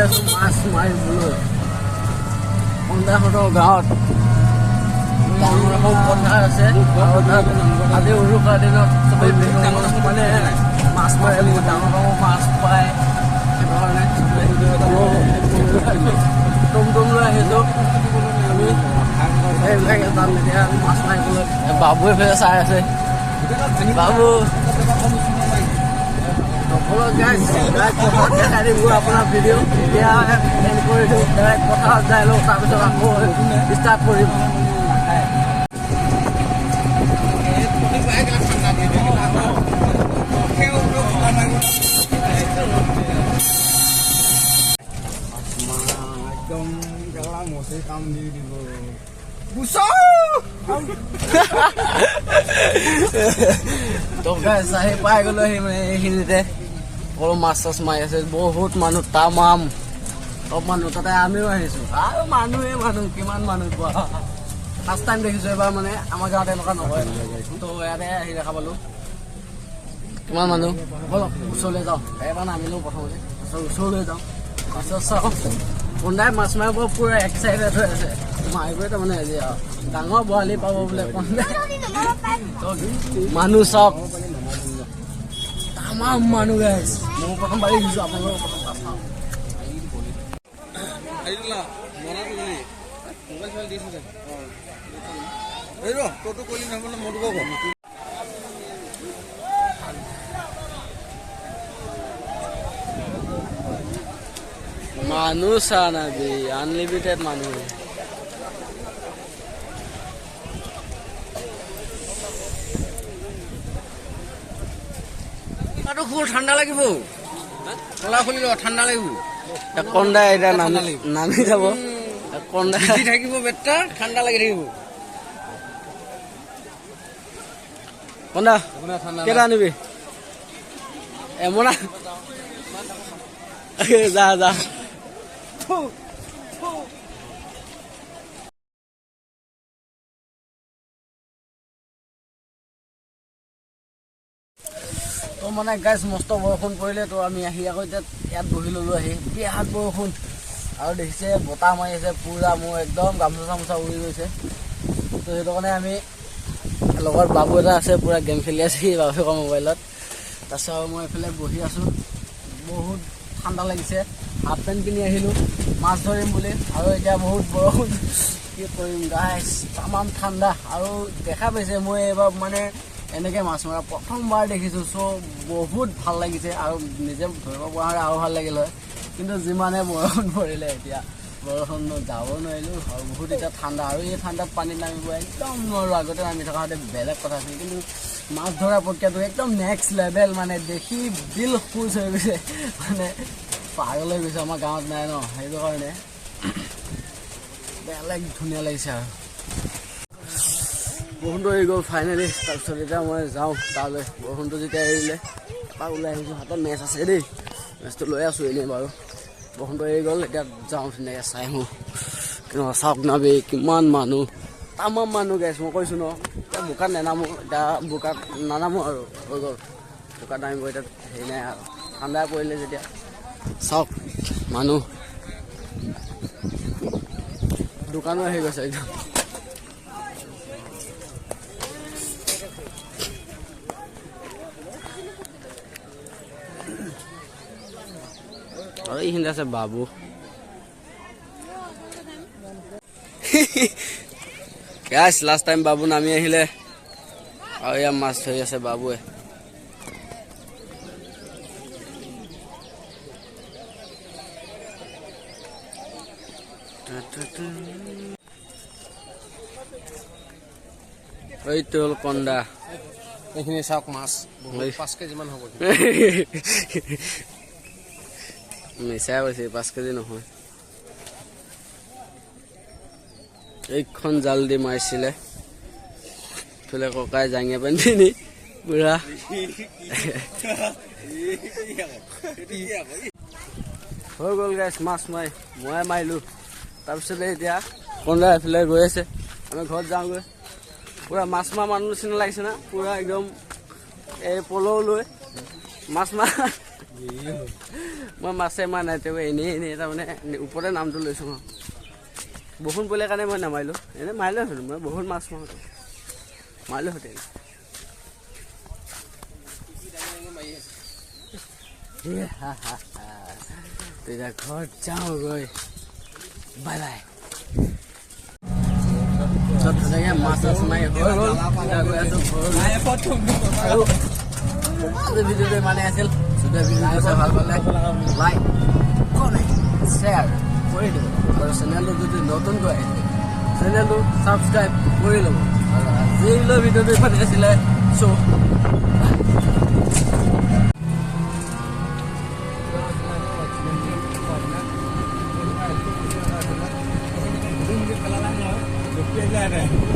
আছো মাছ মাৰিবলৈ সন্ধিয়াহঁতৰ গাঁৱত ডাঙৰ এখন পথাৰ আছে আৰু তাত আজি উৰুকাৰ দিনত চবেই মানে মাছ মাৰে বহুত ডাঙৰ ডাঙৰ মাছ পায় সেইটো কাৰণে টমটম লৈ আহিছোঁ আমি সেইবিলাকে তাত এতিয়া মাছ মাৰিবলৈ বাবুৱে ফেলে চাই আছে বাবু দেখাই দিব আপোনাৰ ভিডিঅ' এতিয়া এণ্ড কৰি দিওঁ ডাইৰেক্ট পথাৰত যাই লওঁ তাৰপিছত আকৌ ষ্টাৰ্ট কৰিম একদম গেলা মচি কাম দি দিব চাহি পাই গ'লো এইখিনিতে অলপ মাছ চাছ মাৰি আছে বহুত মানুহ তামাম চব মানুহ তাতে আমিও আহিছোঁ আৰু মানুহে মানুহ কিমান মানুহ পোৱা ফাৰ্ষ্ট টাইম দেখিছোঁ এবাৰ মানে আমাৰ গাঁৱত এনেকুৱা নকয় তো ইয়াতে আহি দেখা পালোঁ কিমান মানুহ বলক ওচৰলৈ যাওঁ এবাৰ নামিলোঁ প্ৰথমতে তাৰপিছত ওচৰলৈ যাওঁ তাৰপিছত চাওঁ কোনোবাই মাছ মাৰিব পুৰা এক্সাইটেড হৈ আছে মাৰিবই তাৰমানে আজি আৰু ডাঙৰ বৰালি পাব বোলে মানুহ চাওক তামাম মানুহ গাইছ মই প্ৰথমবাৰ দেখিছোঁ আপোনালোকৰ প্ৰথম চাওঁ মানুহ চা নাবি আনলিমিটেড মানুহ খুব ঠাণ্ডা লাগিব কলা খুলিব ঠাণ্ডা লাগিব কন্দা এতিয়া নামি যাব কন্দা থাকিব বেটা ঠাণ্ডা লাগি থাকিব কন্দা কেইটা আনিবি এমনা যা যা তো মানে গাইজ মস্ত বৰষুণ পৰিলে তো আমি আহি আকৌ এতিয়া ইয়াত বহি ল'লোঁ আহি বিৰাট বৰষুণ আৰু দেখিছে বতাহ মাৰি আছে পুৰা মোৰ একদম গামোচা চামোচা উৰি গৈছে তো সেইটো কাৰণে আমি লগত বাবু এটা আছে পুৰা গেম খেলি আছে বাবুকৰ মোবাইলত তাৰপিছত মই এইফালে বহি আছোঁ বহুত ঠাণ্ডা লাগিছে হাফ পেণ্ট কিনি আহিলোঁ মাছ ধৰিম বুলি আৰু এতিয়া বহুত বৰষুণ কি কৰিম গাইজ তামাম ঠাণ্ডা আৰু দেখা পাইছে মই এইবাৰ মানে এনেকৈ মাছ মৰা প্ৰথমবাৰ দেখিছোঁ চ' বহুত ভাল লাগিছে আৰু নিজে ধৰিব পৰা হ'লে আৰু ভাল লাগিল হয় কিন্তু যিমানে বৰষুণ পৰিলে এতিয়া বৰষুণ যাব নোৱাৰিলোঁ আৰু বহুত এতিয়া ঠাণ্ডা আৰু এই ঠাণ্ডাত পানীত নামিব একদম নোৱাৰোঁ আগতে নামি থকা হ'লে বেলেগ কথা আছিল কিন্তু মাছ ধৰা প্ৰক্ৰিয়াটো একদম নেক্সট লেভেল মানে দেখি দিল খুচ হৈ গৈছে মানে পাগল হৈ গৈছে আমাৰ গাঁৱত নাই ন সেইটো কাৰণে বেলেগ ধুনীয়া লাগিছে আৰু বৰষুণটো এৰি গ'ল ফাইনেলি তাৰপিছত এতিয়া মই যাওঁ তালৈ বৰষুণটো যেতিয়া এৰিলে এপাক ওলাই আহিছোঁ হাতত মেচ আছে দেই মেচটো লৈ আছোঁ এনেই বাৰু বৰষুণটো এৰি গ'ল এতিয়া যাওঁ ধুনীয়াকৈ চাই আহোঁ কিন্তু চাওক নাবি কিমান মানুহ তামাম মানুহ গাইছোঁ মই কৈছোঁ ন এতিয়া বোকাত নেনামো এতিয়া বোকাত নানামো আৰু হৈ গ'ল বোকাত নামিব এতিয়া হেৰি নাই আৰু ঠাণ্ডা পৰিলে যেতিয়া চাওক মানুহ দোকানো আহি গৈছে একদম আৰু এইখিনিতে আছে বাবু গাইছ লাষ্ট টাইম বাবু নামি আহিলে আৰু ইয়াত মাছ ধৰি আছে বাবুৱে এইটো হ'ল কন্দা এইখিনি চাওক মাছ 5 কেজিমান হ'ব মিছাই কৈছে 5 কেজি নহয় এইখন জাল দি মাৰিছিলে এইফালে ককাই জাঙিয়া বান্ধি নি বুঢ়া হৈ গ'ল গাইছ মাছ মই মাৰিলোঁ তাৰপিছতে এতিয়া কন্দা এফালে গৈ আছে আমি ঘৰত যাওঁগৈ পুৰা মাছ মৰা মানুহ নিচিনা লাগিছে না পুৰা একদম এই পলৌ লৈ মাছ মই মাছে মাৰা নাই তেওঁ এনেই তাৰমানে ওপৰতে নামটো লৈছোঁ আৰু বৰষুণ পৰিলে কাৰণে মই নামাৰিলোঁ এনেই মাৰিলোঁ হেঁতেন মই বহুত মাছ মাৰিলোঁ হেঁতেন তেতিয়া ঘৰত যাওঁগৈ বাই বাই চব ধুনীয়াকৈ মাছ চাছ মাৰি হৈ গ'ল গৈ আছোঁ ঘৰলৈ ভিডিঅ'টো ইমানেই আছিল যদি ভিডিঅ'টো চাই ভাল পালে লাইক কমেণ্ট শ্বেয়াৰ কৰি দিব আৰু চেনেলটো যদি নতুনকৈ আহিছে চেনেলটো ছাবস্ক্ৰাইব কৰি ল'ব আৰু আজিলৈ ভিডিঅ'টো ইমানেই আছিলে চ' Dạ,